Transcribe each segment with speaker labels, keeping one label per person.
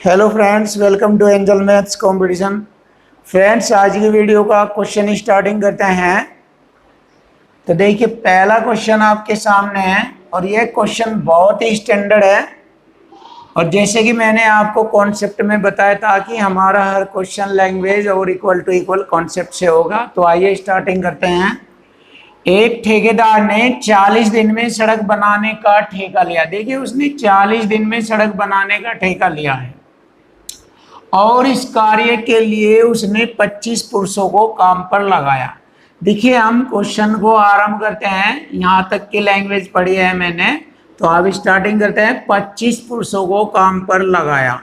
Speaker 1: Hello friends, welcome to angel maths competition. Friends, आज की video का क्वेश्चन स्टार्टिंग करते हैं। तो देखिए, पहला क्वेश्चन आपके सामने है और ये क्वेश्चन बहुत ही स्टैंडर्ड है। और जैसे कि मैंने आपको कॉन्सेप्ट में बताया था कि हमारा हर क्वेश्चन लैंग्वेज और इक्वल टू इक्वल कॉन्सेप्ट से होगा। तो आइए स्टार्टिंग करते हैं। एक ठेकेदार ने 40 दिन में सड़क बनाने का ठेका लिया। देखिए, उसने 40 दिन में सड़क बनाने का ठेका लिया है और इस कार्य के लिए उसने 25 पुरुषों को काम पर लगाया। देखिए, हम क्वेश्चन को आरंभ करते हैं। यहाँ तक की लैंग्वेज पढ़ी है मैंने, तो अब स्टार्टिंग करते हैं। 25 पुरुषों को काम पर लगाया।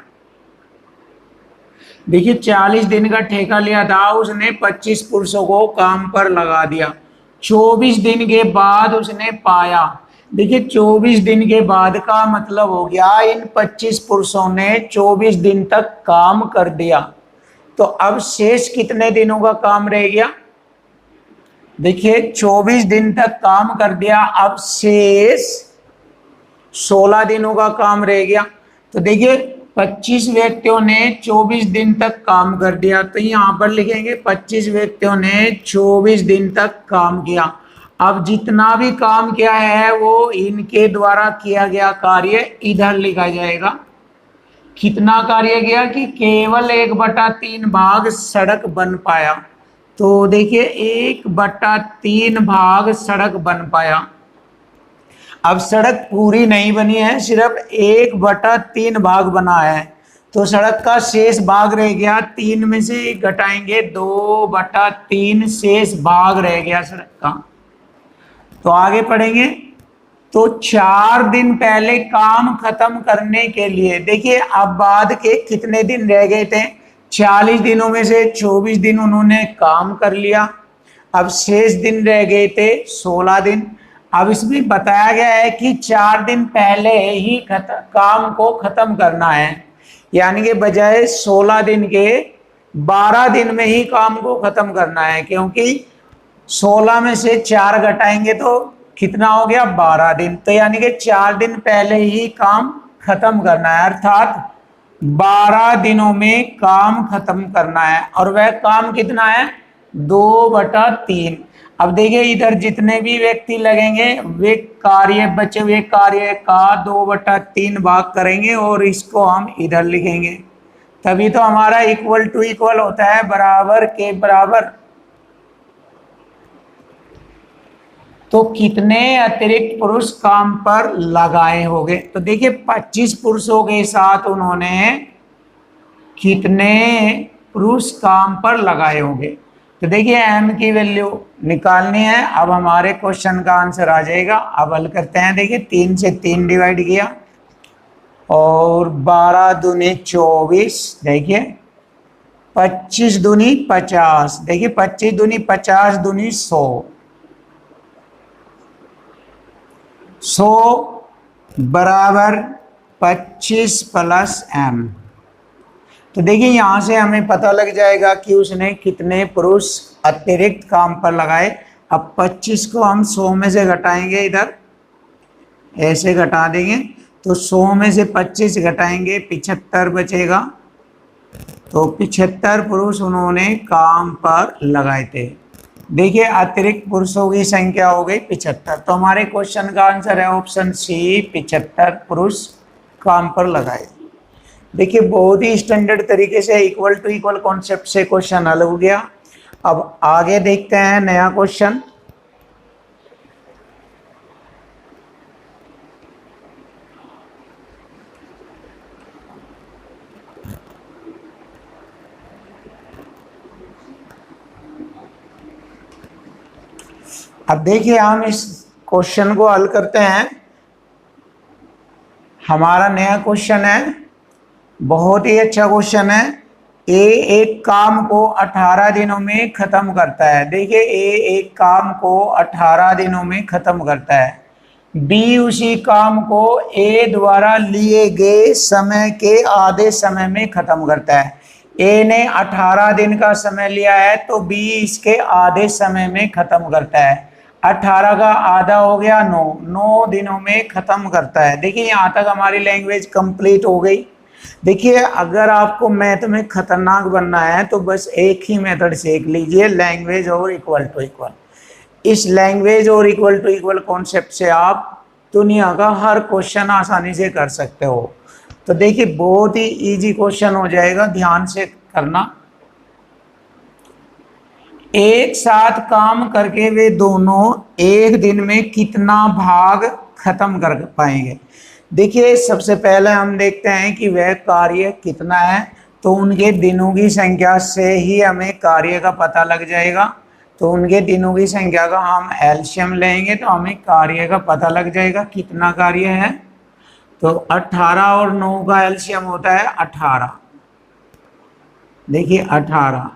Speaker 1: देखिए, 40 दिन का ठेका लिया था, उसने 25 पुरुषों को काम पर लगा दिया। 24 दिन के बाद उसने पाया। देखिए, 24 दिन के बाद का मतलब हो गया इन 25 पुरुषों ने 24 दिन तक काम कर दिया। तो अब शेष कितने दिनों का काम रह गया? देखिए, 24 दिन तक काम कर दिया, अब शेष 16 दिनों का काम रह गया। तो देखिए, 25 व्यक्तियों ने 24 दिन तक काम कर दिया, तो यहां पर लिखेंगे 25 व्यक्तियों ने 24 दिन तक काम किया। अब जितना भी काम किया है वो इनके द्वारा किया गया कार्य इधर लिखा जाएगा। कितना कार्य किया कि केवल 1/3 भाग सड़क बन पाया। तो देखिए, 1/3 भाग सड़क बन पाया। अब सड़क पूरी नहीं बनी है, सिर्फ 1/3 भाग बना है। तो सड़क का शेष भाग रह गया, 3 में से घटाएंगे 2/3 शेष भाग रह गया सड़क का। तो आगे पढ़ेंगे। तो 4 दिन पहले काम खत्म करने के लिए, देखिए अब बाद के कितने दिन रह गए थे? 40 दिनों में से 24 दिन उन्होंने काम कर लिया। अब शेष दिन रह गए थे 16 दिन। अब इसमें बताया गया है कि 4 दिन पहले ही काम को खत्म करना है, यानी कि बजाय 16 दिन के 12 दिन में ही काम को खत्म करना है, क्योंकि 16 में से 4 घटाएंगे तो कितना हो गया? 12 दिन। तो यानी कि 4 दिन पहले ही काम खत्म करना है, अर्थात 12 दिनों में काम खत्म करना है। और वह काम कितना है? 2/3। अब देखिए, इधर जितने भी व्यक्ति लगेंगे वे कार्य, बचे हुए कार्य का 2/3 भाग करेंगे और इसको हम इधर लिखेंगे। तभी तो हमारा इक्वल टू इक्वल होता है, बराबर के बराबर। तो कितने अतिरिक्त पुरुष काम पर लगाए होंगे? तो देखिए, 25 पुरुषों के साथ उन्होंने कितने पुरुष काम पर लगाए होंगे? तो देखिए, m की वैल्यू निकालनी है। अब हमारे क्वेश्चन का आंसर आ जाएगा। अब हल करते हैं। देखिए, 3 से 3 डिवाइड किया और 12 दूनी 24। देखिए, 25 दूनी 50। देखिए, 25 दूनी 50 दूनी 100। 100 बराबर 25 प्लस m। तो देखिए, यहां से हमें पता लग जाएगा कि उसने कितने पुरुष अतिरिक्त काम पर लगाए। अब 25 को हम 100 में से घटाएंगे, इधर ऐसे घटा देंगे। तो 100 में से 25 घटाएंगे, 75 बचेगा। तो 75 पुरुष उन्होंने काम पर लगाए थे। देखिए, अतिरिक्त पुरुषों की संख्या हो गई 75। तो हमारे क्वेश्चन का आंसर है ऑप्शन सी, 75 पुरुष काम पर लगाए। देखिए, बहुत ही स्टैंडर्ड तरीके से इक्वल टू इक्वल कॉन्सेप्ट से क्वेश्चन हल हो गया। अब आगे देखते हैं नया क्वेश्चन। अब देखिए, हम इस क्वेश्चन को हल करते हैं। हमारा नया क्वेश्चन है, बहुत ही अच्छा क्वेश्चन है। ए एक काम को 18 दिनों में खत्म करता है। देखिए, ए एक काम को 18 दिनों में खत्म करता है। बी उसी काम को ए द्वारा लिए गए समय के आधे समय में खत्म करता है। ए ने 18 दिन का समय लिया है, तो बी इसके आधे समय में खत्म करता है। 18 का आधा हो गया 9 दिनों में खत्म करता है। देखिए, यहाँ तक हमारी लैंग्वेज कंप्लीट हो गई। देखिए अगर आपको मैथ में खतरनाक बनना है तो बस एक ही मेथड सीख लीजिए, लैंग्वेज और इक्वल टू इक्वल। इस लैंग्वेज और इक्वल टू इक्वल कॉन्सेप्ट से आप दुनिया का हर क्वेश्चन आसानी से कर सकते हो। तो देखिए बहुत ही इजी क्वेश्चन हो जाएगा, ध्यान से करना। एक साथ काम करके वे दोनों एक दिन में कितना भाग खत्म कर पाएंगे। देखिए सबसे पहले हम देखते हैं कि वह कार्य कितना है, तो उनके दिनों की संख्या से ही हमें कार्य का पता लग जाएगा। तो उनके दिनों की संख्या का हम एलसीएम लेंगे तो हमें कार्य का पता लग जाएगा कितना कार्य है। तो 18 और 9 का एलसीएम होता है 18। देखिए 18।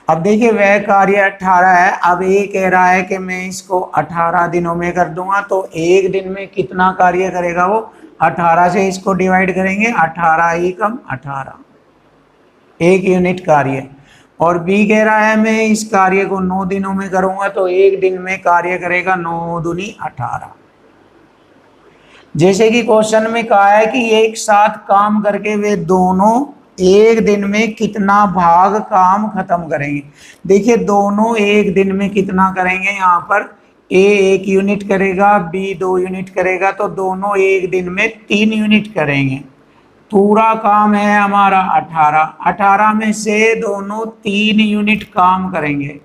Speaker 1: अब देखिए वह कार्य 18 है। अब ये कह रहा है कि मैं इसको 18 दिनों में कर दूंगा, तो एक दिन में कितना कार्य करेगा वो, 18 से इसको डिवाइड करेंगे, 18 ही कम 18, एक यूनिट कार्य। और बी कह रहा है मैं इस कार्य को 9 दिनों में करूंगा, तो एक दिन में कार्य करेगा 9 दूनी 18। जैसे कि क्वेश्चन में कहा है कि एक साथ काम करके वे दोनों एक दिन में कितना भाग काम खत्म करेंगे। देखिए दोनों एक दिन में कितना करेंगे, यहाँ पर ए 1 यूनिट करेगा, बी 2 यूनिट करेगा, तो दोनों एक दिन में 3 यूनिट करेंगे। पूरा काम है हमारा 18, 18 में से दोनों 3 यूनिट काम करेंगे।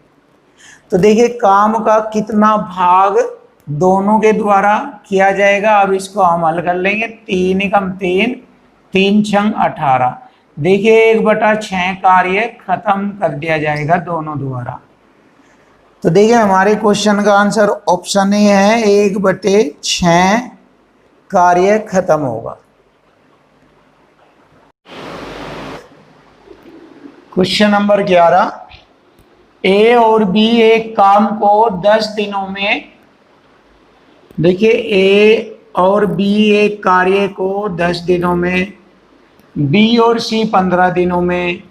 Speaker 1: तो देखिए काम का कितना भाग दोनों के द्वारा किया जाएगा। अब इसको हम हल कर लेंगे, 3 एकम 3, 3 छंग 18। देखिए 1/6 कार्य खत्म कर दिया जाएगा दोनों द्वारा। तो देखिए हमारे क्वेश्चन का आंसर ऑप्शन ए है, 1/6 कार्य खत्म होगा। क्वेश्चन नंबर 11, ए और बी एक काम को 10 दिनों में, देखिए ए और बी एक कार्य को 10 दिनों में, बी और सी 15 दिनों में,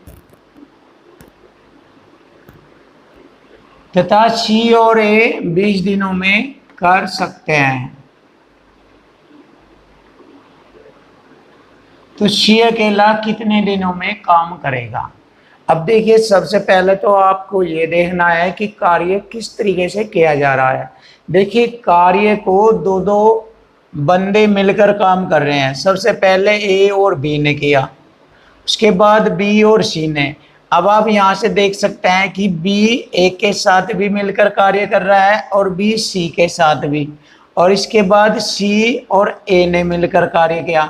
Speaker 1: तथा सी और ए 20 दिनों में कर सकते हैं। तो सी अकेला कितने दिनों में काम करेगा। अब देखिए सबसे पहले तो आपको ये देखना है कि कार्य किस तरीके से किया जा रहा है। देखिए कार्य को दो दो बंदे मिलकर काम कर रहे हैं। सबसे पहले ए और बी ने किया, उसके बाद बी और सी ने। अब आप यहाँ से देख सकते हैं कि बी ए के साथ भी मिलकर कार्य कर रहा है और बी सी के साथ भी, और इसके बाद सी और ए ने मिलकर कार्य किया।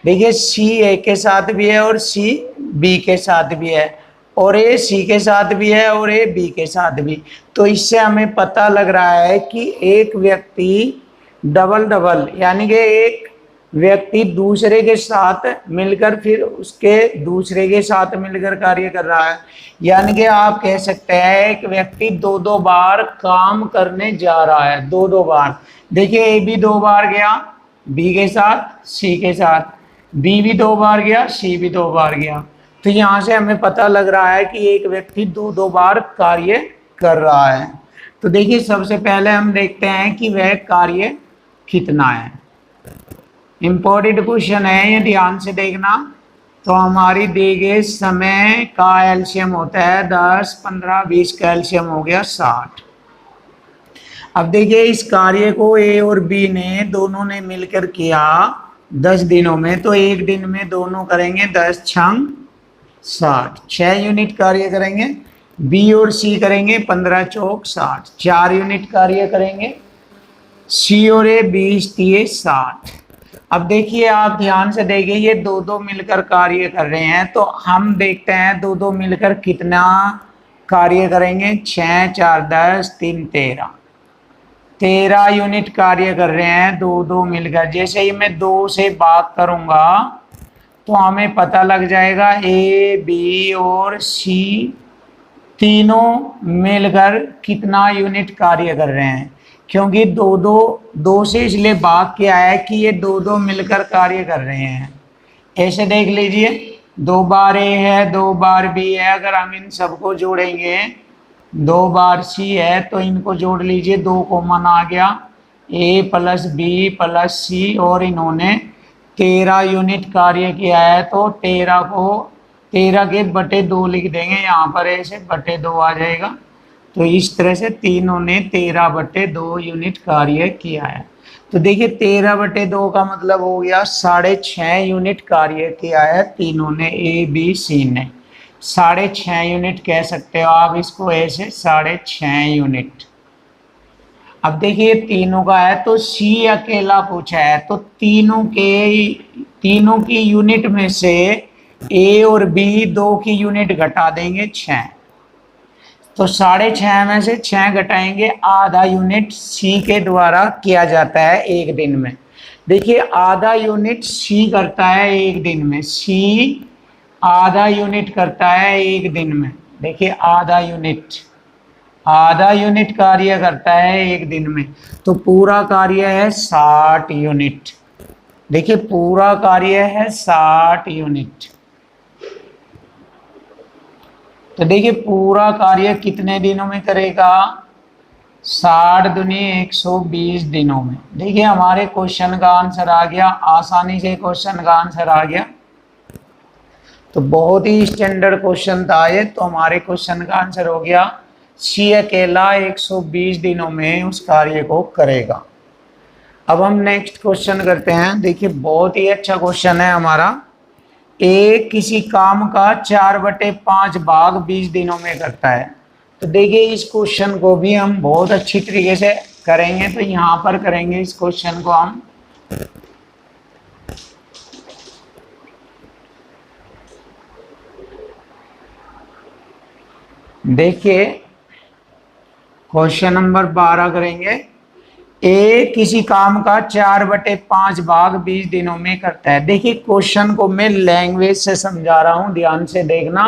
Speaker 1: देखिए सी ए के साथ भी है और सी बी के साथ भी है, और ए सी के साथ भी है और ए बी के साथ भी। तो इससे हमें पता लग रहा है कि एक व्यक्ति डबल डबल, यानी कि एक व्यक्ति दूसरे के साथ मिलकर फिर उसके दूसरे के साथ मिलकर कार्य कर रहा है। यानी कि आप कह सकते हैं एक व्यक्ति 2-2 बार काम करने जा रहा है, 2-2 बार। देखिए ए भी 2 बार गया बी के साथ, सी के साथ, बी भी 2 बार गया, सी भी 2 बार गया। तो यहाँ से हमें पता लग रहा है कि एक व्यक्ति 2-2 बार कार्य कर रहा है। तो देखिए सबसे पहले हम देखते हैं कि वह कार्य कितना है। इम्पोर्टेंट क्वेश्चन है, ये ध्यान से देखना। तो हमारी दी गई समय का एलसीएम होता है 10, 15, 20 का एलसीएम हो गया 60। अब देखिए इस कार्य को ए और बी ने दोनों ने मिलकर किया 10 दिनों में, तो एक दिन में दोनों करेंगे 10 छंग 60, 6 यूनिट कार्य करेंगे। बी और सी करेंगे 15 चौक 60, 4 यूनिट कार्य करेंगे। सी और ए 20 दिए 60। अब देखिए आप ध्यान से देखिए, ये 2-2 मिलकर कार्य कर रहे हैं, तो हम देखते हैं 2-2 मिलकर कितना कार्य करेंगे। 6, 4, 10, 3, 13, 13 यूनिट कार्य कर रहे हैं 2-2 मिलकर। जैसे ही मैं 2 से भाग करूंगा तो हमें पता लग जाएगा ए बी और सी तीनों मिलकर कितना यूनिट कार्य कर रहे हैं, क्योंकि 2 से इसलिए भाग किया है कि ये 2-2 मिलकर कार्य कर रहे हैं। ऐसे देख लीजिए 2 बार ए है, 2 बार बी है, अगर हम इन सबको जोड़ेंगे 2 बार सी है तो इनको जोड़ लीजिए, 2 कॉमन आ गया, ए प्लस बी प्लस सी, और इन्होंने 13 यूनिट कार्य किया है तो 13 को 13 के बटे 2 लिख देंगे, यहाँ पर ऐसे बटे 2 आ जाएगा। तो इस तरह से तीनों ने 13 बटे 2 यूनिट कार्य किया है। तो देखिए 13 बटे 2 का मतलब हो गया 6.5 यूनिट कार्य किया है तीनों ने, ए बी सी ने। 6.5 यूनिट कह सकते हो आप इसको ऐसे, 6.5 यूनिट। अब देखिए तीनों का है तो सी अकेला पूछा है, तो तीनों की यूनिट में से ए और बी 2 की यूनिट घटा देंगे 6, तो 6.5 में से 6 घटाएंगे, आधा यूनिट सी के द्वारा किया जाता है एक दिन में। देखिए आधा यूनिट सी करता है एक दिन में, सी आधा यूनिट करता है एक दिन में। देखिए आधा यूनिट कार्य करता है एक दिन में, तो पूरा कार्य है 60 यूनिट। देखिए पूरा कार्य है 60 यूनिट। तो देखिए पूरा कार्य कितने दिनों में करेगा, 60 दूनी 120 दिनों में। देखिए हमारे क्वेश्चन का आंसर आ गया, आसानी से क्वेश्चन का आंसर आ गया। तो बहुत ही स्टैंडर्ड क्वेश्चन था ये, तो हमारे क्वेश्चन का आंसर हो गया सी अकेला 120 दिनों में उस कार्य को करेगा। अब हम नेक्स्ट क्वेश्चन करते हैं। देखिए बहुत ही अच्छा क्वेश्चन है हमारा। ए किसी काम का 4/5 भाग 20 दिनों में करता है। तो देखिए इस क्वेश्चन को भी हम बहुत अच्छी तरीके से करेंगे, तो यहाँ पर करेंगे इस क्वेश्चन को हम। देखिए क्वेश्चन नंबर 12 करेंगे। ए किसी काम का 4/5 भाग 20 दिनों में करता है। देखिए क्वेश्चन को मैं लैंग्वेज से समझा रहा हूं, ध्यान से देखना,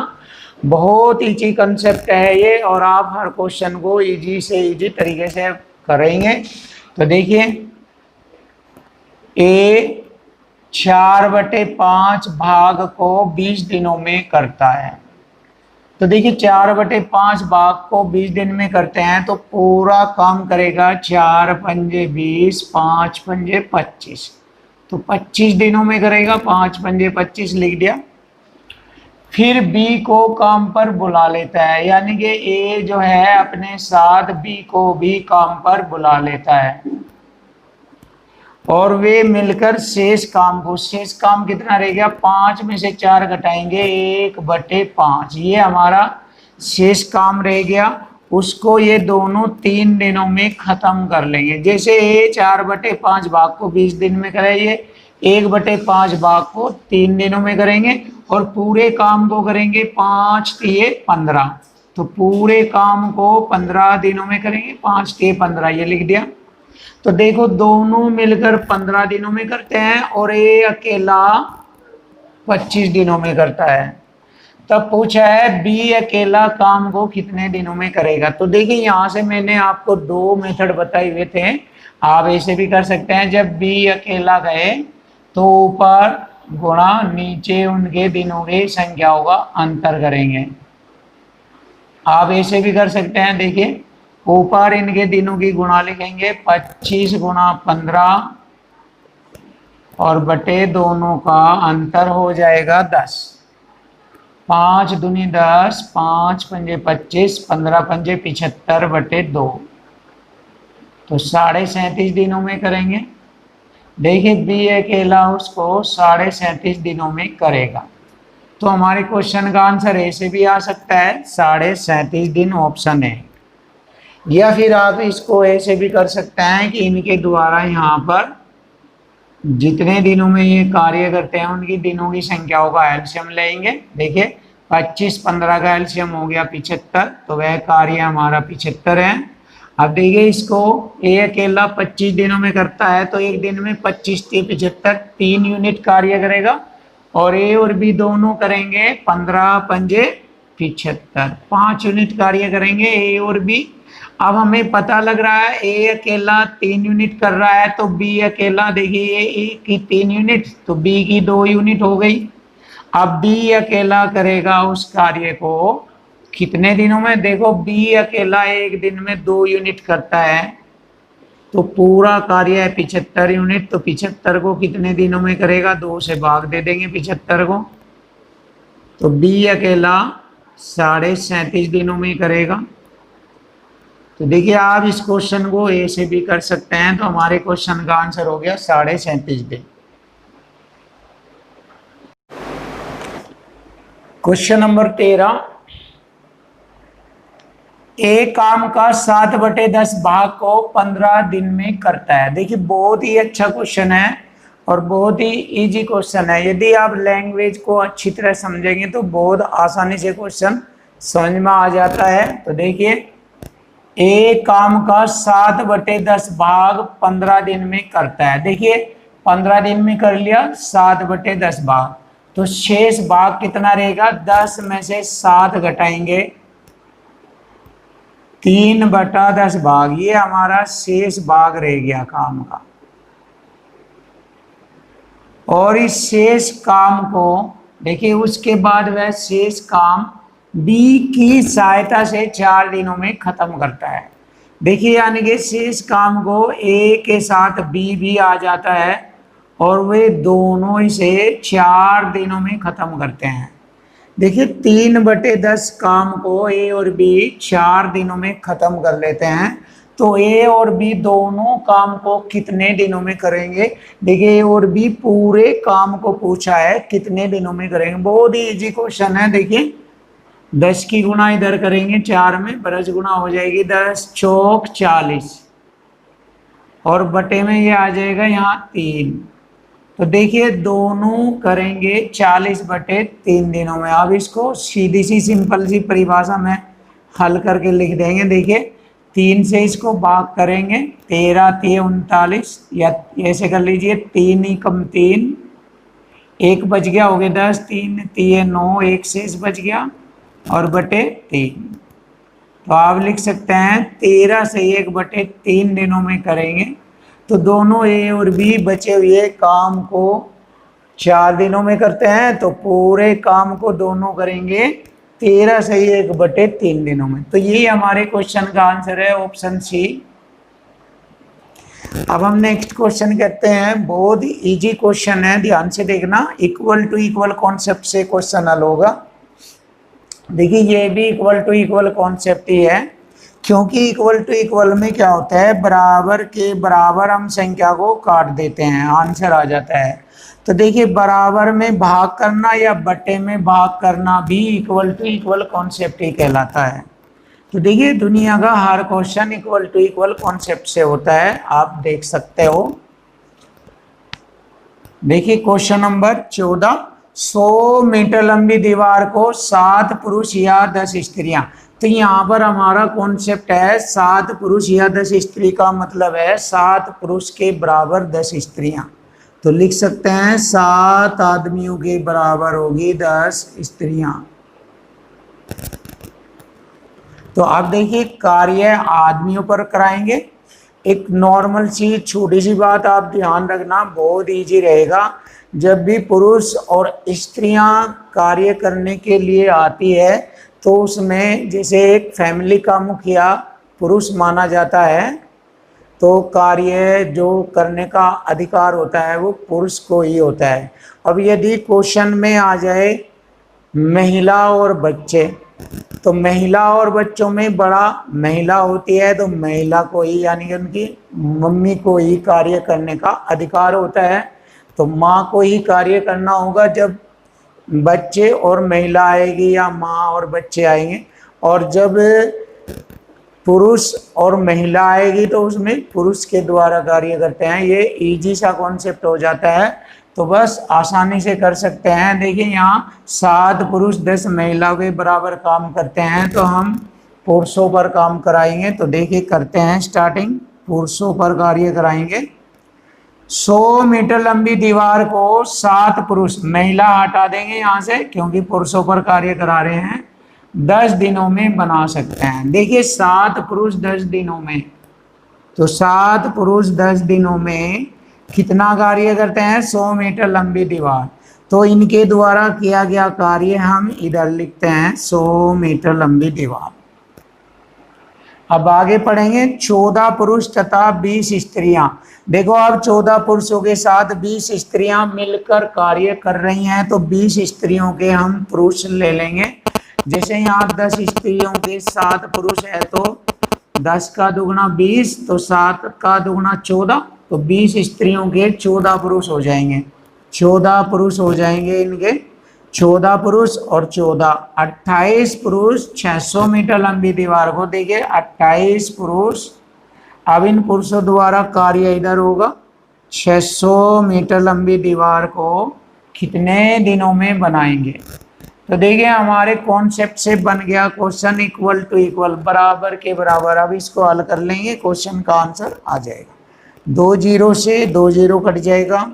Speaker 1: बहुत इजी कंसेप्ट है ये, और आप हर क्वेश्चन को इजी से इजी तरीके से करेंगे। तो देखिए ए 4/5 भाग को 20 दिनों में करता है। तो देखिए 4/5 भाग को 20 दिन में करते हैं, तो पूरा काम करेगा 4 पंजे 20, 5 पंजे 25, तो 25 दिनों में करेगा, 5 पंजे 25 लिख दिया। फिर बी को काम पर बुला लेता है, यानी कि ए जो है अपने साथ बी को भी काम पर बुला लेता है, और वे मिलकर शेष काम कितना रह गया, 5 में से 4 घटाएंगे 1/5, ये हमारा शेष काम रह गया। उसको ये दोनों 3 दिनों में खत्म कर लेंगे। जैसे ये 4/5 भाग को 20 दिन में कराइए, 1/5 भाग को 3 दिनों में करेंगे, और पूरे काम को करेंगे 5 तिये 15, तो पूरे काम को 15 दिनों में करेंगे, 5 तिये 15 ये लिख दिया। तो देखो दोनों मिलकर 15 दिनों में करते हैं, और ये अकेला 25 दिनों में करता है। तब पूछा है बी अकेला काम को कितने दिनों में करेगा। तो देखिए यहाँ से मैंने आपको 2 मेथड बताए हुए थे, आप ऐसे भी कर सकते हैं। जब बी अकेला गए तो ऊपर गुणा नीचे उनके दिनों की संख्याओं का अंतर करेंगे, आप ऐसे भी कर सकते हैं। देखिए ऊपर इनके दिनों की गुणा लिखेंगे, 25 गुणा 15, और बटे दोनों का अंतर हो जाएगा 10, 5 दूनी 10, 5 पंजे 25, 15 पंजे 75 बटे 2, तो 37.5 दिनों में करेंगे। देखिए बी अकेला उसको 37.5 दिनों में करेगा। तो हमारे क्वेश्चन का आंसर ऐसे भी आ सकता है 37.5 दिन, ऑप्शन है। या फिर आप इसको ऐसे भी कर सकते हैं कि इनके द्वारा यहाँ पर जितने दिनों में ये कार्य करते हैं उनकी दिनों की संख्याओं का एलसीएम लेंगे। देखिए 25 15 का एलसीएम हो गया 75, तो वह कार्य हमारा 75 है। अब देखिए इसको ए अकेला 25 दिनों में करता है, तो एक दिन में 25 से 75 3 यूनिट कार्य करेगा, और ए और बी दोनों करेंगे 15 पंजे 75, 5 यूनिट कार्य करेंगे ए और बी। अब हमें पता लग रहा है ए अकेला 3 यूनिट कर रहा है, तो बी अकेला, देखिए ए की 3 यूनिट तो बी की 2 यूनिट हो गई। अब बी अकेला करेगा उस कार्य को कितने दिनों में, देखो बी अकेला एक दिन में 2 यूनिट करता है, तो पूरा कार्य है 75 यूनिट, तो 75 को कितने दिनों में करेगा, 2 से भाग दे देंगे 75 को, तो बी अकेला 37.5 दिनों में करेगा। तो देखिए आप इस क्वेश्चन को ए से भी कर सकते हैं, तो हमारे क्वेश्चन का आंसर हो गया 37.5 दिन। क्वेश्चन नंबर 13, एक काम का 7/10 भाग को 15 दिन में करता है। देखिए बहुत ही अच्छा क्वेश्चन है और बहुत ही इजी क्वेश्चन है। यदि आप लैंग्वेज को अच्छी तरह समझेंगे तो बहुत आसानी से क्वेश्चन समझ में आ जाता है। तो देखिए एक काम का 7/10 भाग 15 दिन में करता है। देखिए 15 दिन में कर लिया 7/10 भाग, तो शेष भाग कितना रहेगा, 10 में से 7 घटाएंगे 3/10 भाग, ये हमारा शेष भाग रह गया काम का। और इस शेष काम को देखिए उसके बाद वह शेष काम बी की सहायता से 4 दिनों में खत्म करता है। देखिए यानी कि शेष काम को ए के साथ बी भी आ जाता है और वे दोनों इसे 4 दिनों में खत्म करते हैं। देखिए 3/10 काम को ए और बी 4 दिनों में खत्म कर लेते हैं, तो ए और बी दोनों काम को कितने दिनों में करेंगे। देखिए ए और बी पूरे काम को पूछा है कितने दिनों में करेंगे, बहुत ही इजी क्वेश्चन है। देखिए 10 की गुणा इधर करेंगे 4 में, ब्रज गुणा हो जाएगी 10 चौक 40 और बटे में ये आ जाएगा यहाँ 3। तो देखिए दोनों करेंगे 40/3 दिनों में। अब इसको सीधी सी सिंपल सी परिभाषा में हल करके लिख देंगे। देखिए 3 से इसको भाग करेंगे, 13 3 39, या ऐसे कर लीजिए 3 ही कम 3, 1 बच गया, हो गए 10, 3 3 9, 1 शेष बच गया और बटे 3। तो आप लिख सकते हैं 13 से 1/3 दिनों में करेंगे, तो दोनों ए और बी बचे हुए काम को 4 दिनों में करते हैं, तो पूरे काम को दोनों करेंगे 13 से 1/3 दिनों में। तो ये हमारे क्वेश्चन का आंसर है ऑप्शन सी। अब हम नेक्स्ट क्वेश्चन करते हैं, बहुत ही इजी क्वेश्चन है, ध्यान से देखना। इक्वल टू इक्वल कॉन्सेप्ट से क्वेश्चन हल होगा। देखिए ये भी इक्वल टू इक्वल कॉन्सेप्ट ही है, क्योंकि इक्वल टू इक्वल में क्या होता है, बराबर के बराबर हम संख्या को काट देते हैं, आंसर आ जाता है। तो देखिए बराबर में भाग करना या बटे में भाग करना भी इक्वल टू इक्वल कॉन्सेप्ट ही कहलाता है। तो देखिए दुनिया का हर question equal to equal concept से होता है, आप देख सकते हो। देखिए क्वेश्चन नंबर 14, 100 मीटर लंबी दीवार को 7 पुरुष या 10 स्त्रियां। तो यहाँ पर हमारा कॉन्सेप्ट है 7 पुरुष या 10 स्त्री का मतलब है 7 पुरुष के बराबर 10 स्त्रियां। तो लिख सकते हैं 7 आदमियों के बराबर होगी 10 स्त्रियां। तो आप देखिए कार्य आदमियों पर कराएंगे। एक नॉर्मल सी छोटी सी बात आप ध्यान रखना, बहुत इजी रहेगा। जब भी पुरुष और स्त्रियां कार्य करने के लिए आती है तो उसमें जैसे एक फैमिली का मुखिया पुरुष माना जाता है, तो कार्य जो करने का अधिकार होता है वो पुरुष को ही होता है। अब यदि क्वेश्चन में आ जाए महिला और बच्चे, तो महिला और बच्चों में बड़ा महिला होती है, तो महिला को ही यानी कि उनकी मम्मी को ही कार्य करने का अधिकार होता है। तो माँ को ही कार्य करना होगा जब बच्चे और महिला आएगी या माँ और बच्चे आएंगे। और जब पुरुष और महिला आएगी तो उसमें पुरुष के द्वारा कार्य करते हैं। ये इजी सा कॉन्सेप्ट हो जाता है, तो बस आसानी से कर सकते हैं। देखिए यहाँ 7 पुरुष 10 महिला के बराबर काम करते हैं, तो हम पुरुषों पर काम कराएंगे। तो देखिए करते हैं स्टार्टिंग, पुरुषों पर कार्य कराएंगे। 100 मीटर लंबी दीवार को 7 पुरुष, महिला हटा देंगे यहाँ से क्योंकि पुरुषों पर कार्य करा रहे हैं, 10 दिनों में बना सकते हैं। देखिए 7 पुरुष 10 दिनों में, तो 7 पुरुष 10 दिनों में कितना कार्य करते हैं, 100 मीटर लंबी दीवार। तो इनके द्वारा किया गया कार्य हम इधर लिखते हैं 100 मीटर लंबी दीवार। अब आगे पढ़ेंगे 14 पुरुष तथा 20 स्त्रियां। देखो अब 14 पुरुषों के साथ 20 स्त्रियां मिलकर कार्य कर रही हैं, तो 20 स्त्रियों के हम पुरुष ले लेंगे। जैसे यहाँ 10 स्त्रियों के 7 पुरुष है, तो 10 का दुगुना 20, तो 7 का दुगुना 14, तो 20 स्त्रियों के 14 पुरुष हो जाएंगे। 14 पुरुष हो जाएंगे इनके, 14 पुरुष और 14 28 पुरुष 600 मीटर लंबी दीवार को, देखिए 28 पुरुष। अब इन पुरुषों द्वारा कार्य इधर होगा, 600 मीटर लंबी दीवार को कितने दिनों में बनाएंगे। तो देखिए हमारे कॉन्सेप्ट से बन गया क्वेश्चन इक्वल टू इक्वल, बराबर के बराबर। अब इसको हल कर लेंगे, क्वेश्चन का आंसर आ जाएगा। 2 जीरो से 2 जीरो कट जाएगा।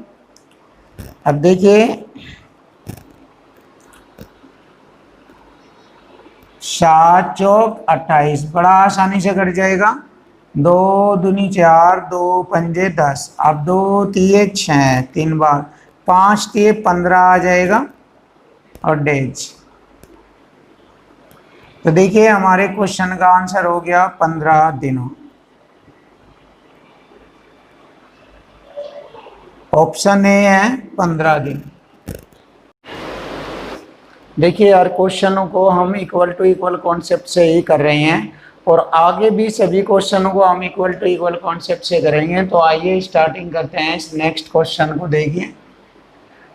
Speaker 1: अब देखिए 7 चौक 28, बड़ा आसानी से कट जाएगा। 2 दूनी 4, 2 पंजे 10, अब 2 तिये 6, 3 बार 5 तिये 15 आ जाएगा और डेज। तो देखिए हमारे क्वेश्चन का आंसर हो गया 15 दिनों। ऑप्शन ए है 15 दिन। देखिए हर क्वेश्चनों को हम इक्वल टू इक्वल कॉन्सेप्ट से ही कर रहे हैं, और आगे भी सभी क्वेश्चनों को हम इक्वल टू इक्वल कॉन्सेप्ट से करेंगे। तो आइए स्टार्टिंग करते हैं इस नेक्स्ट क्वेश्चन को। देखिए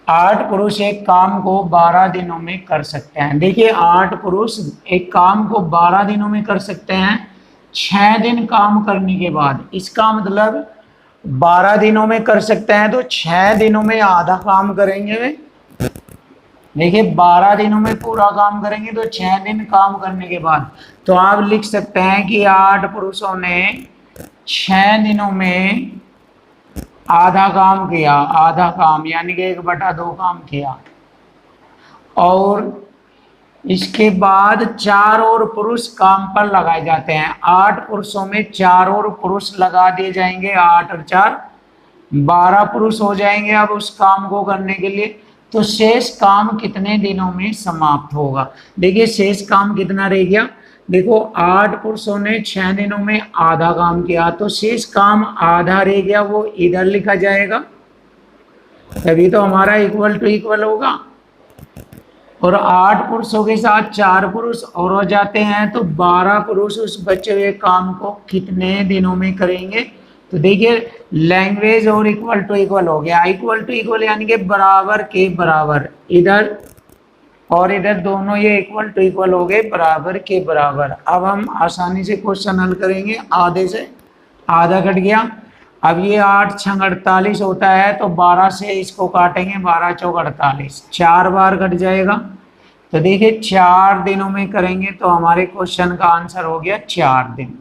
Speaker 1: 8 पुरुष एक काम को 12 दिनों में कर सकते हैं। देखिए 8 पुरुष एक काम को 12 दिनों में कर सकते हैं 6 दिन काम करने के बाद। इसका मतलब 12 दिनों में कर सकते हैं, तो 6 दिनों में आधा काम करेंगे वे। देखिए 12 दिनों में पूरा काम करेंगे, तो 6 दिन काम करने के बाद। तो आप लिख सकते हैं कि 8 पुरुषों ने 6 दिनों में आधा काम किया, आधा काम यानी कि 1/2 काम किया। और इसके बाद 4 और पुरुष काम पर लगाए जाते हैं। 8 पुरुषों में 4 और पुरुष लगा दिए जाएंगे, 8 और 4 12 पुरुष हो जाएंगे अब उस काम को करने के लिए। तो शेष काम कितने दिनों में समाप्त होगा। देखिए शेष काम कितना रह गया। देखो 8 पुरुषों ने 6 दिनों में आधा काम किया, तो शेष काम आधा रह गया, वो इधर लिखा जाएगा, तभी तो हमारा इक्वल टू इक्वल होगा। और 8 पुरुषों के साथ 4 पुरुष और हो जाते हैं, तो 12 पुरुष उस बचे हुए काम को कितने दिनों में करेंगे। तो देखिए लैंग्वेज और इक्वल टू इक्वल हो गया। इक्वल टू इक्वल यानी कि बराबर के बराबर, इधर और इधर दोनों ये इक्वल टू इक्वल हो गए, बराबर के बराबर। अब हम आसानी से क्वेश्चन हल करेंगे। आधे से आधा कट गया। अब ये 8 6 48 होता है, तो 12 से इसको काटेंगे, 12 चौक 48, 4 बार कट जाएगा। तो देखिए 4 दिनों में करेंगे, तो हमारे क्वेश्चन का आंसर हो गया 4 दिन।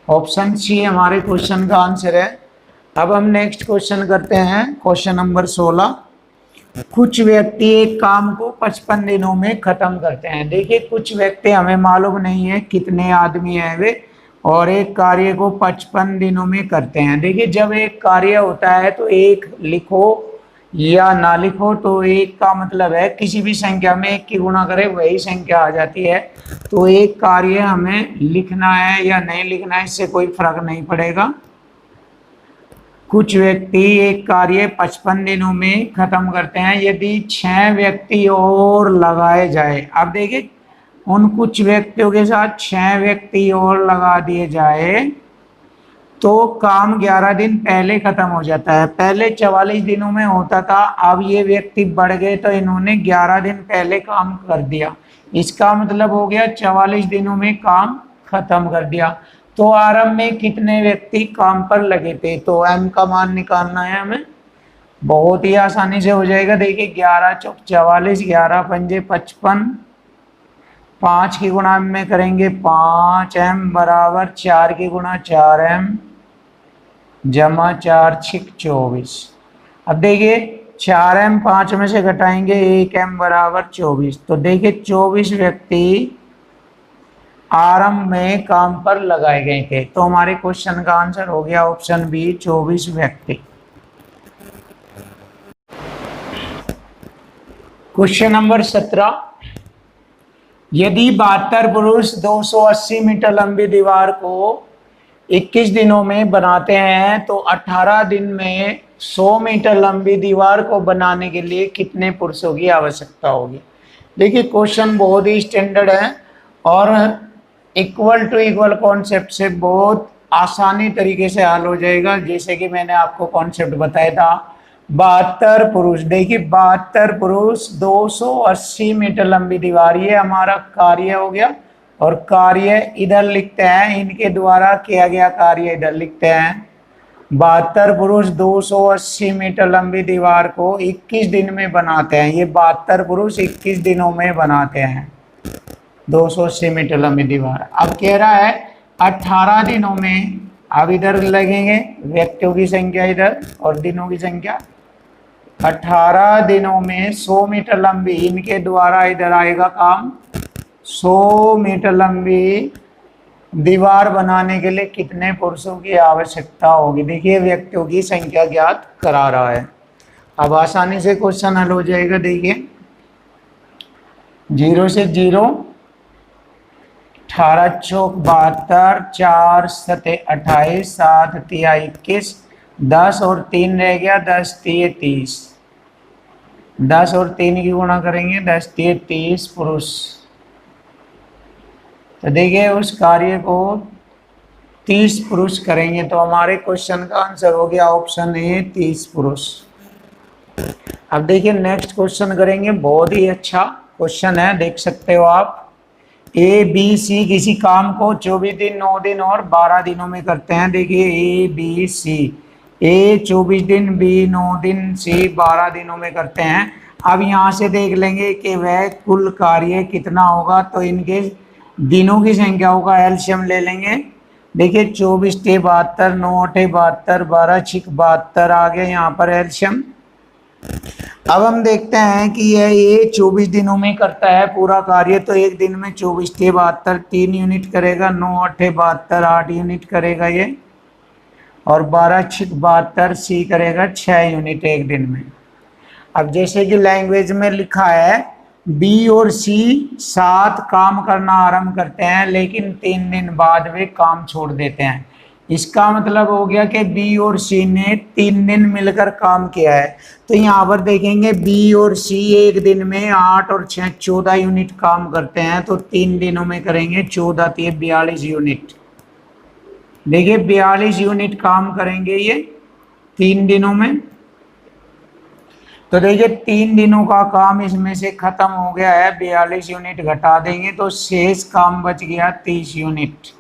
Speaker 1: ऑप्शन सी हमारे क्वेश्चन का आंसर है। अब हम नेक्स्ट क्वेश्चन करते हैं, क्वेश्चन नंबर 16। कुछ व्यक्ति एक काम को 55 दिनों में खत्म करते हैं। देखिए कुछ व्यक्ति, हमें मालूम नहीं है कितने आदमी हैं वे, और एक कार्य को 55 दिनों में करते हैं। देखिए जब एक कार्य होता है तो एक लिखो या ना लिखो, तो एक का मतलब है किसी भी संख्या में 1 की गुणा करे वही संख्या आ जाती है। तो एक कार्य हमें लिखना है या नहीं लिखना है, इससे कोई फर्क नहीं पड़ेगा। कुछ व्यक्ति एक कार्य 55 दिनों में खत्म करते हैं यदि 6 व्यक्ति और लगाए जाए। अब देखिए उन कुछ व्यक्तियों के साथ 6 व्यक्ति और लगा दिए जाए तो काम 11 दिन पहले खत्म हो जाता है। पहले 44 दिनों में होता था, अब ये व्यक्ति बढ़ गए तो इन्होंने 11 दिन पहले काम कर दिया। इसका मतलब हो गया 44 दिनों में काम खत्म कर दिया। तो आरंभ में कितने व्यक्ति काम पर लगे थे, तो m का मान निकालना है हमें, बहुत ही आसानी से हो जाएगा। देखिए 11 चौक 44, 11 पंजे 55, 5 की गुणा में करेंगे 5m बराबर 4 की गुणा 4m जमा 4 6 24। अब देखिए 4m 5 में से घटाएंगे 1m बराबर 24। तो देखिए 24 व्यक्ति आरंभ में काम पर लगाए गए थे। तो हमारे क्वेश्चन का आंसर हो गया ऑप्शन बी 24 व्यक्ति। Question number 17। यदि 72 पुरुष 280 मीटर लंबी दीवार को 21 दिनों में बनाते हैं तो 18 दिन में 100 मीटर लंबी दीवार को बनाने के लिए कितने पुरुषों की आवश्यकता होगी। देखिए क्वेश्चन बहुत ही स्टैंडर्ड है और इक्वल टू इक्वल कॉन्सेप्ट से बहुत आसानी तरीके से हल हो जाएगा। जैसे कि मैंने आपको कॉन्सेप्ट बताया था, 72 पुरुष, देखिए 72 पुरुष 280 मीटर लंबी दीवार, ये हमारा कार्य हो गया और कार्य इधर लिखते हैं, इनके द्वारा किया गया कार्य इधर लिखते हैं। 72 पुरुष 280 मीटर लंबी दीवार को 21 दिन में बनाते हैं। ये 72 पुरुष 21 दिनों में बनाते हैं 280 मीटर लंबी दीवार। अब कह रहा है 18 दिनों में, अब इधर लगेंगे व्यक्तियों की संख्या इधर और दिनों की संख्या। 18 दिनों में 100 मीटर लंबी, इनके द्वारा इधर आएगा काम, 100 मीटर लंबी दीवार बनाने के लिए कितने पुरुषों की आवश्यकता होगी। देखिए व्यक्तियों की संख्या ज्ञात करा रहा है। अब आसानी से क्वेश्चन हल हो जाएगा। देखिए 0 से 0, 18 चौक 72, 4 सते 28, 7 तिया 21, 10 और 3 रह गया, 10 तिये 30, 10 और 3 की गुणा करेंगे, 10 तिये 30 पुरुष। तो देखिए उस कार्य को 30 पुरुष करेंगे तो हमारे क्वेश्चन का आंसर हो गया ऑप्शन ए 30 पुरुष। अब देखिए नेक्स्ट क्वेश्चन करेंगे, बहुत ही अच्छा क्वेश्चन है, देख सकते हो आप। ए बी सी किसी काम को 24 दिन, 9 दिन और 12 दिनों में करते हैं। देखिए ए बी सी, ए 24 दिन, बी 9 दिन, सी 12 दिनों में करते हैं। अब यहाँ से देख लेंगे कि वह कुल कार्य कितना होगा, तो इनके दिनों की संख्याओं का एलसीएम ले लेंगे। देखिए 24 टे 72, 9 टे 72, 12 छिक 72 आ गया यहाँ पर एलसीएम। अब हम देखते हैं कि ये 24 दिनों में करता है पूरा कार्य, तो एक दिन में 24 टे 72 3 यूनिट करेगा, 9 अठे 72 8 यूनिट करेगा ये, और 12 छिक 72 सी करेगा 6 यूनिट एक दिन में। अब जैसे कि लैंग्वेज में लिखा है, बी और सी साथ काम करना आरंभ करते हैं लेकिन 3 दिन बाद वे काम छोड़ देते हैं। इसका मतलब हो गया कि बी और सी ने 3 दिन मिलकर काम किया है। तो यहाँ पर देखेंगे बी और सी एक दिन में 8 और 6 14 यूनिट काम करते हैं, तो 3 दिनों में करेंगे 14 3 42 यूनिट। देखिए 42 यूनिट काम करेंगे ये 3 दिनों में। तो देखिए 3 दिनों का काम इसमें से खत्म हो गया है, 42 यूनिट घटा देंगे तो शेष काम बच गया 30 यूनिट।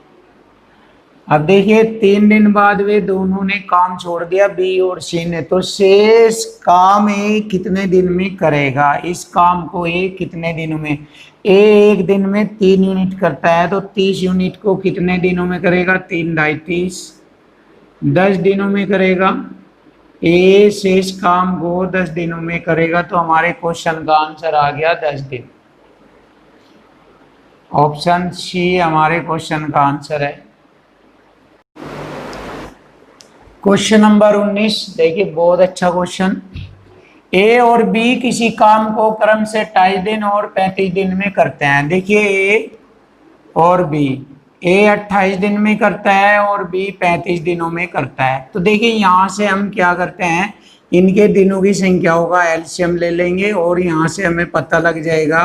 Speaker 1: अब देखिए 3 दिन बाद वे दोनों ने काम छोड़ दिया, बी और सी ने, तो शेष काम ए कितने दिन में करेगा। इस काम को ए कितने दिनों में, ए एक दिन में 3 यूनिट करता है, तो 30 यूनिट को कितने दिनों में करेगा, 3 × 30 10 दिनों में करेगा। ए शेष काम को 10 दिनों में करेगा, तो हमारे क्वेश्चन का आंसर आ गया 10 दिन। ऑप्शन सी हमारे क्वेश्चन का आंसर है। क्वेश्चन नंबर 19, देखिए बहुत अच्छा क्वेश्चन। ए और बी किसी काम को क्रम से 28 दिन और 35 दिन में करते हैं। देखिए ए और बी, ए 28 दिन में करता है और बी 35 दिनों में करता है। तो देखिए यहाँ से हम क्या करते हैं, इनके दिनों की संख्याओं का एलसीएम ले लेंगे और यहाँ से हमें पता लग जाएगा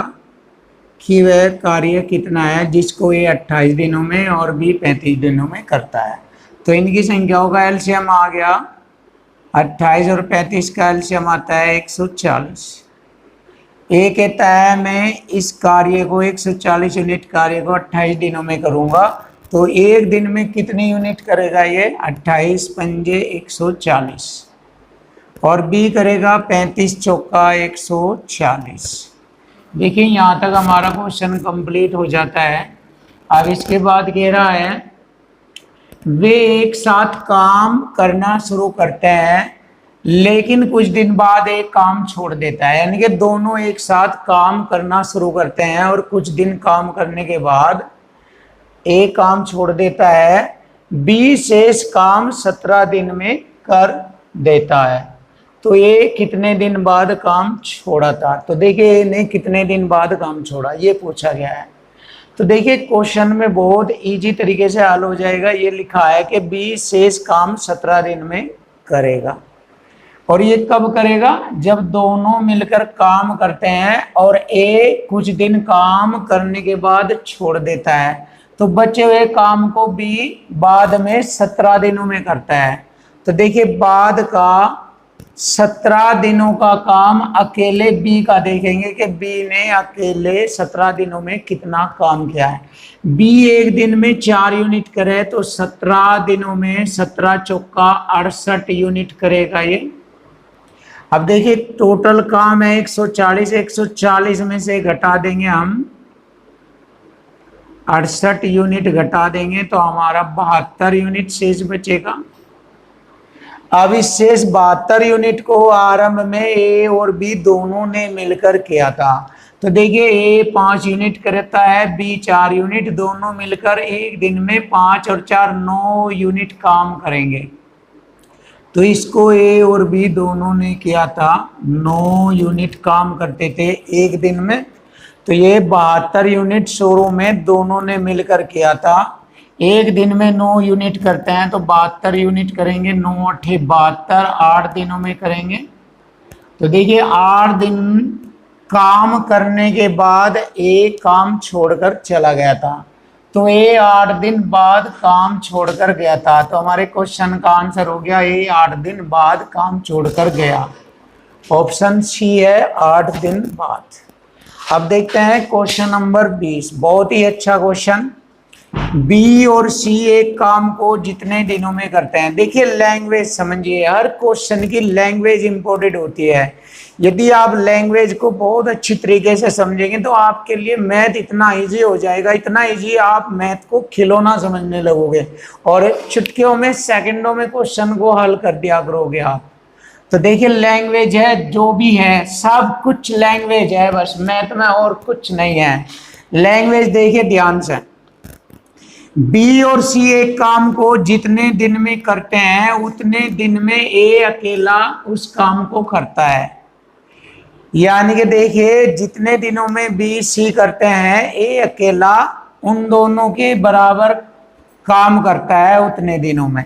Speaker 1: कि वह कार्य कितना है जिसको ए 28 दिनों में और बी 35 दिनों में करता है। तो इनकी संख्याओं का एलसीएम आ गया, 28 और 35 का एलसीएम आता है 140। ए कहता है मैं इस कार्य को 140 यूनिट कार्य को 28 दिनों में करूंगा, तो एक दिन में कितनी यूनिट करेगा ये, 28 पंजे 140, और बी करेगा 35 चौका 140। देखिए यहाँ तक हमारा क्वेश्चन कंप्लीट हो जाता है। अब इसके बाद कह रहा है वे एक साथ काम करना शुरू करते हैं लेकिन कुछ दिन बाद एक काम छोड़ देता है, यानी कि दोनों एक साथ काम करना शुरू करते हैं और कुछ दिन काम करने के बाद एक काम छोड़ देता है। बी शेष काम 17 दिन में कर देता है। तो ये कितने दिन बाद काम छोड़ा था, तो देखिए ने कितने दिन बाद काम छोड़ा ये पूछा गया है। तो देखिए क्वेश्चन में बहुत इजी तरीके से हल हो जाएगा। ये लिखा है कि बी शेष काम 17 दिन में करेगा, और ये कब करेगा? जब दोनों मिलकर काम करते हैं और ए कुछ दिन काम करने के बाद छोड़ देता है, तो बचे हुए काम को बी बाद में 17 दिनों में करता है। तो देखिए बाद का 17 दिनों का काम अकेले बी का देखेंगे कि बी ने अकेले 17 दिनों में कितना काम किया है। बी एक दिन में 4 यूनिट करे तो 17 दिनों में 17 चौका 68 यूनिट करेगा ये। अब देखिए टोटल काम है 140, 140 में से घटा देंगे हम 68 यूनिट घटा देंगे तो हमारा 72 यूनिट शेष बचेगा। अब इस शेष 72 यूनिट को आरंभ में ए और बी दोनों ने मिलकर किया था। तो देखिए ए 5 यूनिट करता है, बी 4 यूनिट, दोनों मिलकर एक दिन में 5 और 4 9 यूनिट काम करेंगे। तो इसको ए और बी दोनों ने किया था, 9 यूनिट काम करते थे एक दिन में। तो ये 72 यूनिट शुरू में दोनों ने मिलकर किया था। एक दिन में 9 यूनिट करते हैं तो 72 यूनिट करेंगे, 9 8 72, 8 दिनों में करेंगे। तो देखिए 8 दिन काम करने के बाद एक काम छोड़कर चला गया था, तो ये 8 दिन बाद काम छोड़कर गया था। तो हमारे क्वेश्चन का आंसर हो गया ये 8 दिन बाद काम छोड़कर गया। ऑप्शन सी है 8 दिन बाद। अब देखते हैं क्वेश्चन नंबर 20, बहुत ही अच्छा क्वेश्चन। बी और सी एक काम को जितने दिनों में करते हैं। देखिए लैंग्वेज समझिए, हर क्वेश्चन की लैंग्वेज इंपॉर्टेंट होती है। यदि आप लैंग्वेज को बहुत अच्छी तरीके से समझेंगे तो आपके लिए मैथ इतना इजी हो जाएगा, इतना इजी आप मैथ को खिलौना समझने लगोगे और चुटकियों में सेकंडों में क्वेश्चन को हल कर दिया करोगे आप। तो देखिए लैंग्वेज है, जो भी है सब कुछ लैंग्वेज है, बस मैथ में और कुछ नहीं है। लैंग्वेज देखिए ध्यान से, बी और सी एक काम को जितने दिन में करते हैं उतने दिन में ए अकेला उस काम को करता है। यानी कि देखिए जितने दिनों में बी सी करते हैं ए अकेला उन दोनों के बराबर काम करता है उतने दिनों में।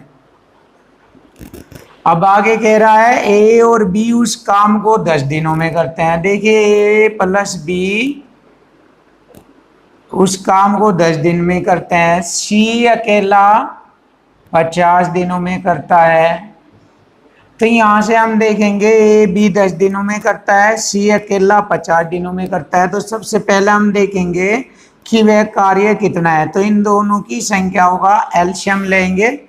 Speaker 1: अब आगे कह रहा है ए और बी उस काम को 10 दिनों में करते हैं। देखिए ए प्लस बी उस काम को 10 दिन में करते हैं। सी अकेला 50 दिनों में करता है। तो यहाँ से हम देखेंगे ए बी 10 दिनों में करता है, सी अकेला 50 दिनों में करता है। तो सबसे पहले हम देखेंगे कि वह कार्य कितना है। तो इन दोनों की संख्या होगा, एलसीएम लेंगे,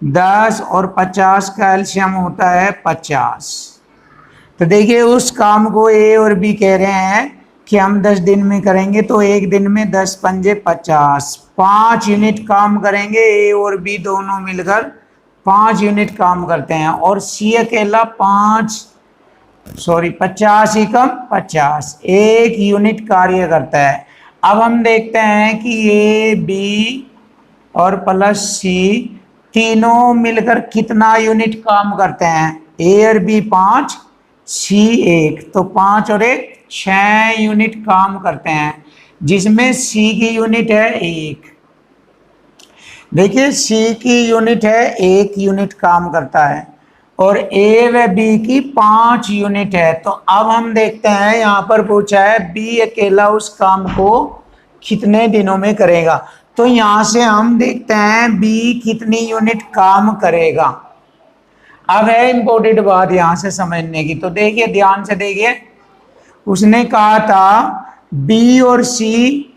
Speaker 1: 10 और 50 का एलसीएम होता है 50। तो देखिए उस काम को ए और बी कह रहे हैं कि हम 10 दिन में करेंगे, तो एक दिन में 10 पंजे 50, 5 यूनिट काम करेंगे। ए और बी दोनों मिलकर 5 यूनिट काम करते हैं और सी अकेला 50 ही कम 50 1 यूनिट कार्य करता है। अब हम देखते हैं कि ए बी और प्लस सी तीनों मिलकर कितना यूनिट काम करते हैं। ए और बी 5, सी 1, तो 5 और 1 6 यूनिट काम करते हैं, जिसमें सी की यूनिट है 1। देखिए सी की यूनिट है 1 यूनिट काम करता है और ए व बी की 5 यूनिट है। तो अब हम देखते हैं यहाँ पर पूछा है बी अकेला उस काम को कितने दिनों में करेगा। तो यहाँ से हम देखते हैं बी कितनी यूनिट काम करेगा। अब है इंपॉर्टेंट बात यहाँ से समझने की। तो देखिए ध्यान से देखिए, उसने कहा था बी और सी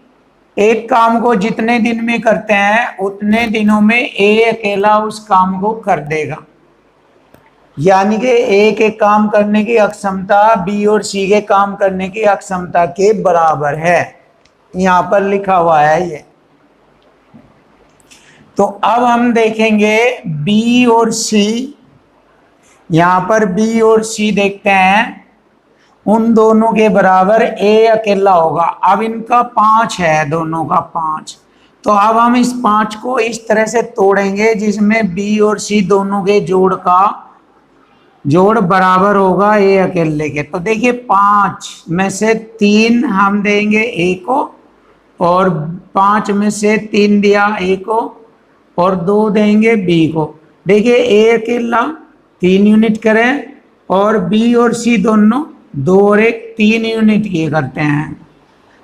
Speaker 1: एक काम को जितने दिन में करते हैं उतने दिनों में ए अकेला उस काम को कर देगा। यानी कि ए के काम करने की अक्षमता बी और सी के काम करने की अक्षमता के बराबर है, यहाँ पर लिखा हुआ है ये। तो अब हम देखेंगे बी और सी, यहाँ पर बी और सी देखते हैं उन दोनों के बराबर ए अकेला होगा। अब इनका 5 है, दोनों का 5। तो अब हम इस 5 को इस तरह से तोड़ेंगे जिसमें बी और सी दोनों के जोड़ का जोड़ बराबर होगा ए अकेले के। तो देखिए 5 में से 3 हम देंगे ए को और 5 में से 3 दिया ए को और 2 देंगे बी को। देखिए ए अकेला 3 यूनिट करें और बी और सी दोनों 2 और 1 3 यूनिट ये करते हैं।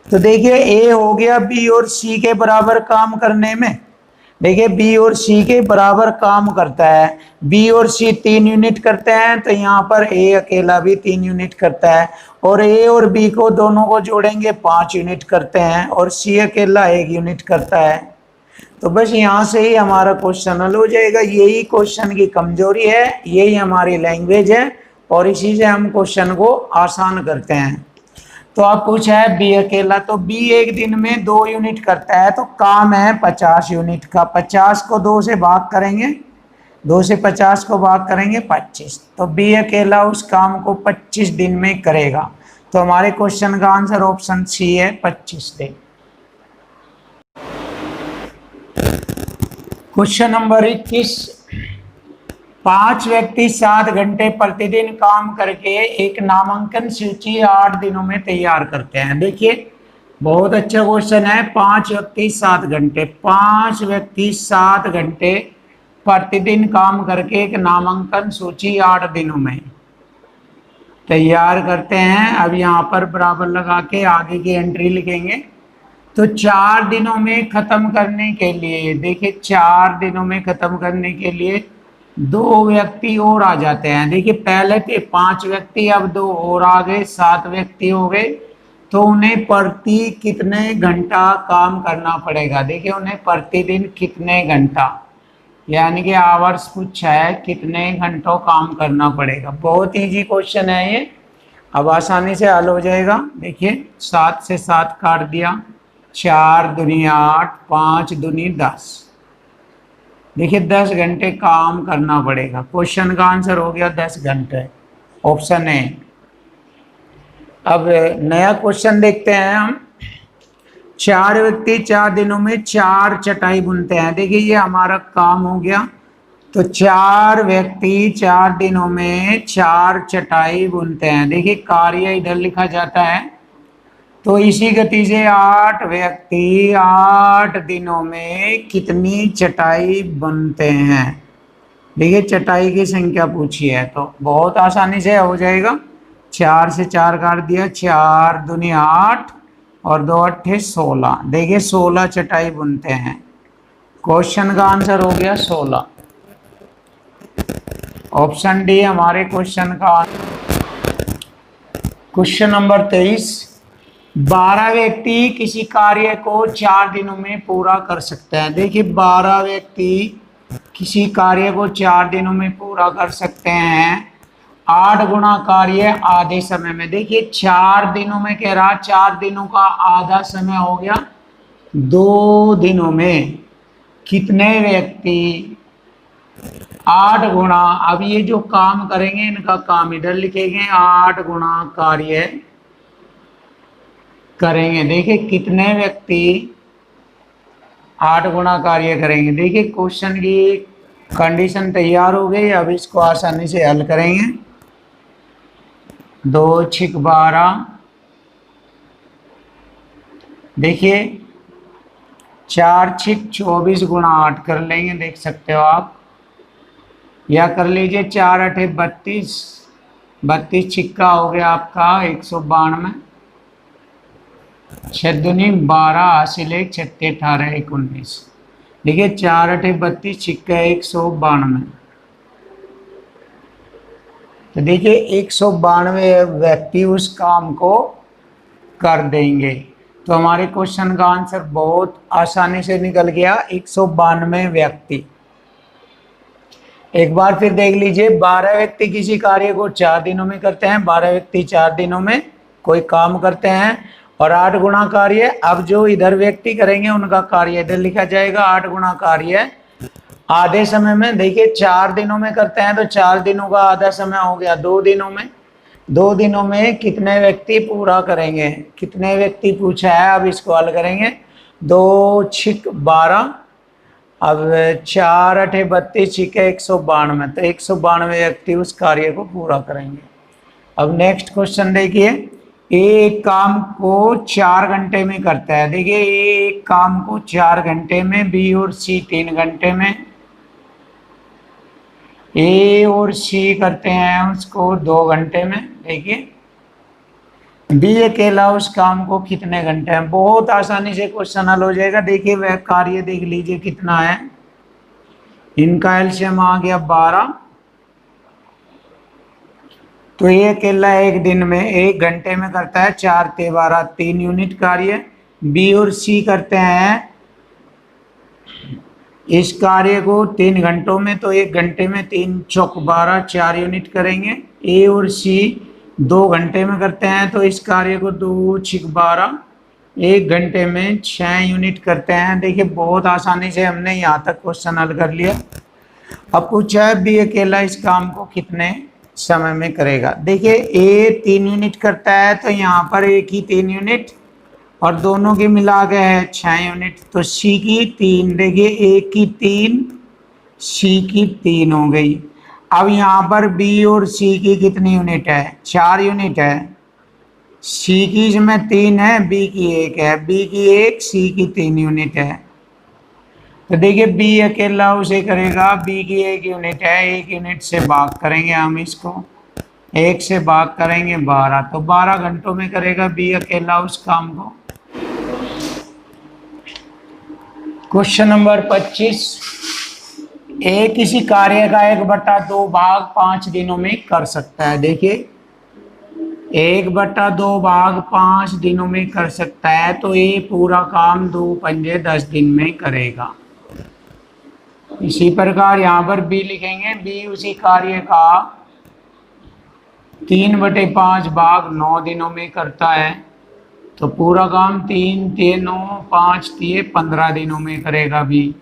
Speaker 1: तो देखिए ए हो गया बी और सी के बराबर काम करने में। देखिए बी और सी के बराबर काम करता है, बी और सी 3 यूनिट करते हैं तो यहाँ पर ए अकेला भी 3 यूनिट करता है और ए और बी को दोनों को जोड़ेंगे 5 यूनिट करते हैं और सी अकेला 1 यूनिट करता है। तो बस यहाँ से ही हमारा क्वेश्चन हल हो जाएगा। यही क्वेश्चन की कमजोरी है, यही हमारी लैंग्वेज है और इसी से हम क्वेश्चन को आसान करते हैं। तो आप पूछा है बी अकेला, तो बी एक दिन में 2 यूनिट करता है तो काम है 50 यूनिट का। 50 को 2 से भाग करेंगे, 2 से 50 को भाग करेंगे 25, तो बी अकेला उस काम को 25 दिन में करेगा। तो हमारे क्वेश्चन का आंसर ऑप्शन सी है 25 दिन। क्वेश्चन नंबर 21, 5 व्यक्ति 7 घंटे प्रतिदिन काम करके एक नामांकन सूची 8 दिनों में तैयार करते हैं। देखिए बहुत अच्छा क्वेश्चन है। 5 व्यक्ति 7 घंटे, 5 व्यक्ति 7 घंटे प्रतिदिन काम करके एक नामांकन सूची 8 दिनों में तैयार करते हैं। अब यहाँ पर बराबर लगा के आगे की एंट्री लिखेंगे। तो 4 दिनों में खत्म करने के लिए, देखिए 4 दिनों में खत्म करने के लिए 2 व्यक्ति और आ जाते हैं। देखिए पहले थे 5 व्यक्ति, अब 2 और आ गए, 7 व्यक्ति हो गए। तो उन्हें प्रति कितने घंटा काम करना पड़ेगा। देखिए उन्हें प्रतिदिन कितने घंटा, यानी कि आवर्स पूछा है, कितने घंटों काम करना पड़ेगा। बहुत इजी क्वेश्चन है ये, अब आसानी से हल हो जाएगा। देखिए 7 से 7 काट दिया, 4 दूनी 8, 5 दूनी 10। देखिए 10 घंटे काम करना पड़ेगा। क्वेश्चन का आंसर हो गया 10 घंटे, ऑप्शन ए। अब नया क्वेश्चन देखते हैं हम। 4 व्यक्ति 4 दिनों में 4 चटाई बुनते हैं। देखिए ये हमारा काम हो गया। तो 4 व्यक्ति 4 दिनों में 4 चटाई बुनते हैं। देखिए कार्य इधर लिखा जाता है। तो इसी गति से 8 व्यक्ति 8 दिनों में कितनी चटाई बुनते हैं। देखिए चटाई की संख्या पूछी है तो बहुत आसानी से हो जाएगा। 4 से 4 काट दिया, 4 दूनी 8 और 2 अट्ठे 16। देखिए 16 चटाई बुनते हैं। क्वेश्चन का आंसर हो गया 16, ऑप्शन डी हमारे क्वेश्चन का। क्वेश्चन नंबर 23, 12 व्यक्ति किसी कार्य को 4 दिनों में पूरा कर सकते हैं। देखिए 12 व्यक्ति किसी कार्य को 4 दिनों में पूरा कर सकते हैं। 8 गुना कार्य आधे समय में। देखिए 4 दिनों में कह रहा, 4 दिनों का आधा समय हो गया 2 दिनों में। कितने व्यक्ति 8 गुना, अब ये जो काम करेंगे इनका काम इधर लिखेंगे, 8 गुना कार्य करेंगे। देखिए कितने व्यक्ति 8 गुना कार्य करेंगे। देखिए क्वेश्चन की कंडीशन तैयार हो गई। अब इसको आसानी से हल करेंगे। 2 छिक 12, देखिए 4 छिक 24 गुणा 8 कर लेंगे, देख सकते हो आप, या कर लीजिए 4 अठे 32, 32 छिक्का हो गया आपका 192, 6 दूनी 12, हासिल 1 छत्ते 18 19। देखिए 4 अठे 32 छिक्का 192। तो देखिए 192 व्यक्ति उस काम को कर देंगे। तो हमारे क्वेश्चन का आंसर बहुत आसानी से निकल गया, 192 व्यक्ति। एक बार फिर देख लीजिए, 12 व्यक्ति किसी कार्य को 4 दिनों में करते हैं। 12 व्यक्ति 4 दिनों में कोई काम करते हैं और 8 गुना कार्य, अब जो इधर व्यक्ति करेंगे उनका कार्य इधर लिखा जाएगा। 8 गुना कार्य आधे समय में। देखिए 4 दिनों में करते हैं तो 4 दिनों का आधा समय हो गया 2 दिनों में। 2 दिनों में कितने व्यक्ति पूरा करेंगे, कितने व्यक्ति पूछा है, अब इसको हल करेंगे। 2 छिक 12, अब 4 अठे 32 छिके 192, तो 192 व्यक्ति उस कार्य को पूरा करेंगे। अब नेक्स्ट क्वेश्चन देखिए, एक काम को 4 घंटे में करता है। देखिए एक काम को 4 घंटे में, बी और सी 3 घंटे में, ए और सी करते हैं उसको 2 घंटे में। देखिए बी अकेला उस काम को कितने घंटे में। बहुत आसानी से क्वेश्चन हल हो जाएगा। देखिए वह कार्य देख लीजिए कितना है, इनका एलसीएम आ गया 12। तो ये अकेला एक दिन में 1 घंटे में करता है 4 ते 12 3 यूनिट कार्य। बी और सी करते हैं इस कार्य को 3 घंटों में, तो 1 घंटे में 3 चौक 12 4 यूनिट करेंगे। ए और सी 2 घंटे में करते हैं, तो इस कार्य को 2 छिक 12 1 घंटे में 6 यूनिट करते हैं। देखिए बहुत आसानी से हमने यहाँ तक क्वेश्चन हल कर लिया। अब पूछा है बी अकेला इस काम को कितने समय में करेगा। देखिए ए 3 यूनिट करता है, तो यहाँ पर ए की 3 यूनिट और दोनों की मिला के है 6 यूनिट, तो सी की 3। देखिए ए की 3 सी की 3 हो गई। अब यहाँ पर बी और सी की कितनी यूनिट है, 4 यूनिट है। सी की इसमें 3 है, बी की 1 है, बी की 1 सी की 3 यूनिट है। तो देखिए बी अकेला उसे करेगा, बी की 1 यूनिट है, 1 यूनिट से भाग करेंगे हम इसको, 1 से भाग करेंगे 12, तो 12 घंटों में करेगा बी अकेला उस काम को। क्वेश्चन नंबर 25, ए किसी कार्य का 1/2 भाग 5 दिनों में कर सकता है। देखिए 1/2 भाग 5 दिनों में कर सकता है, तो ए पूरा काम 2 पंजे 10 दिन में करेगा। इसी प्रकार यहाँ पर बी लिखेंगे, बी उसी कार्य का 3/5 भाग 9 दिनों में करता है, तो पूरा काम 3 3 9 5 3 15 दिनों में करेगा बी।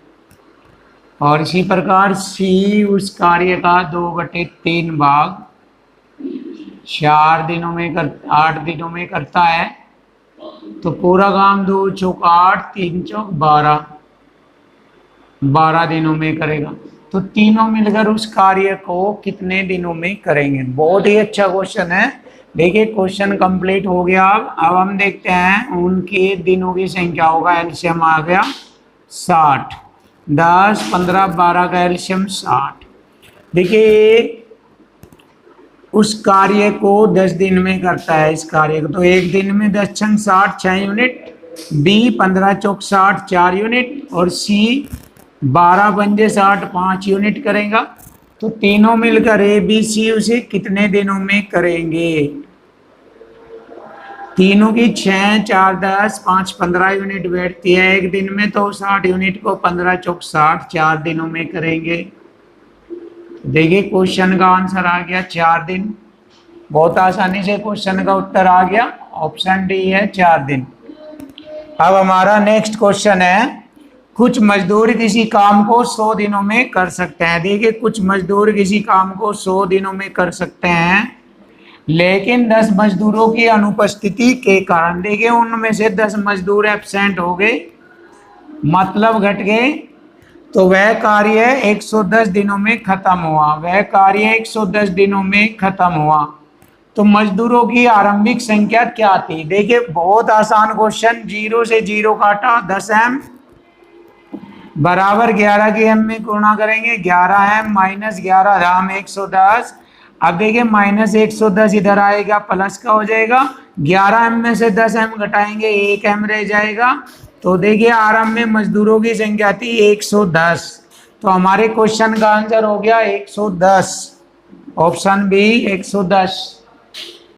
Speaker 1: और इसी प्रकार सी उस कार्य का 2/3 भाग 4 दिनों में 8 दिनों में करता है, तो पूरा काम 2 चौक 8 3 चौक 12 दिनों में करेगा। तो तीनों मिलकर उस कार्य को कितने दिनों में करेंगे। बहुत ही अच्छा क्वेश्चन है। देखिए क्वेश्चन कंप्लीट हो गया। अब हम देखते हैं उनके दिनों की संख्या होगा, एलसीएम आ गया 60, 10 15 12 का एलसीएम 60। देखिए उस कार्य को 10 दिन में करता है इस कार्य को, तो एक दिन में 10 छंग 60 6 यूनिट, बी 15 चौक 60 4 यूनिट, और सी 12 पंजे 60 5 यूनिट करेगा। तो तीनों मिलकर ए बी सी उसे कितने दिनों में करेंगे। तीनों की 6 4 10 5 15 यूनिट बैठती है एक दिन में, तो 60 यूनिट को 15 चौक 60 4 दिनों में करेंगे। देखिए क्वेश्चन का आंसर आ गया 4 दिन। बहुत आसानी से क्वेश्चन का उत्तर आ गया, ऑप्शन डी है 4 दिन। अब हमारा नेक्स्ट क्वेश्चन है, कुछ मजदूर किसी काम को 100 दिनों में कर सकते हैं। देखिए कुछ मजदूर किसी काम को 100 दिनों में कर सकते हैं, लेकिन 10 मजदूरों की अनुपस्थिति के कारण, देखिए उनमें से 10 मजदूर एब्सेंट हो गए, मतलब घट गए, तो वह कार्य 110 दिनों में खत्म हुआ। वह कार्य 110 दिनों में खत्म हुआ। तो मजदूरों की आरंभिक संख्या क्या थी। देखिए बहुत आसान क्वेश्चन, 0 से 0 काटा 10 m बराबर 11 की m में गुणा करेंगे, 11 m माइनस 11 धाम 110। अब देखिए माइनस 110 इधर आएगा, प्लस का हो जाएगा, 11 m में से 10 m घटाएंगे 1 m रह जाएगा। तो देखिए आरंभ में मजदूरों की संख्या थी 110, तो हमारे क्वेश्चन का आंसर हो गया 110, ऑप्शन बी 110।